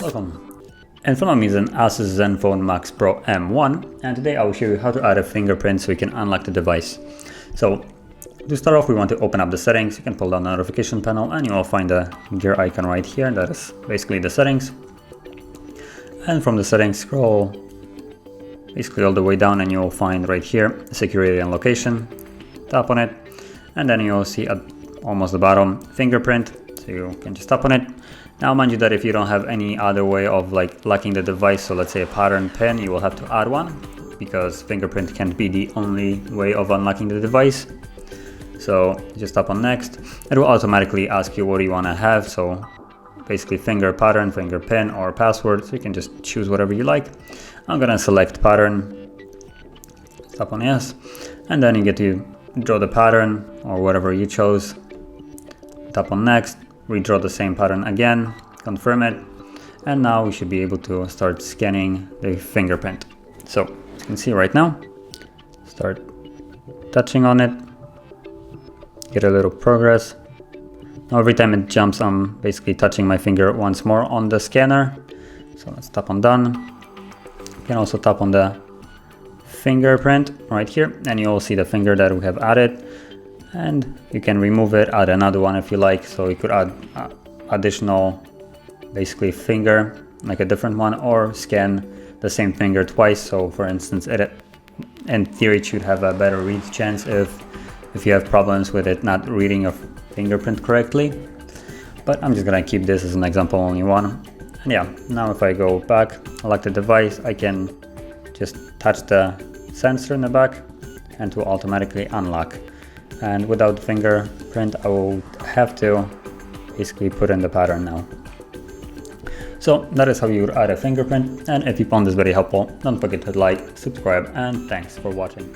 Welcome. In front of me is an ASUS ZenFone Max Pro M1, and today I will show you how to add a fingerprint so you can unlock the device. So to start off, we want to open up the settings. You can pull down the notification panel and you will find the gear icon right here. That is basically the settings. And from the settings, scroll basically all the way down and you will find right here security and location. Tap on it and then you will see at almost the bottom fingerprint, so you can just tap on it. Now mind you that if you don't have any other way of like locking the device, so let's say a pattern pin, you will have to add one because fingerprint can't be the only way of unlocking the device. So just tap on next. It will automatically ask you what you want to have, so basically finger pattern, finger pin, or password, so you can just choose whatever you like. I'm gonna select pattern, tap on yes, and then you get to draw the pattern or whatever you chose. Tap on next, redraw the same pattern again, confirm it, and now we should be able to start scanning the fingerprint. So as you can see right now, start touching on it, get a little progress. Now every time it jumps, I'm basically touching my finger once more on the scanner. So let's tap on done. You can also tap on the fingerprint right here and you'll see the finger that we have added, and you can remove it, add another one if you like. So you could add additional basically finger, like a different one, or scan the same finger twice. So for instance, it in theory it should have a better read chance if you have problems with it not reading your fingerprint correctly. But I'm just gonna keep this as an example, only one. And yeah, now if I go back, select the device, I can just touch the sensor in the back and it will automatically unlock. And without the fingerprint, I will have to basically put in the pattern now. So that is how you would add a fingerprint. And if you found this very helpful, don't forget to like, subscribe, and thanks for watching.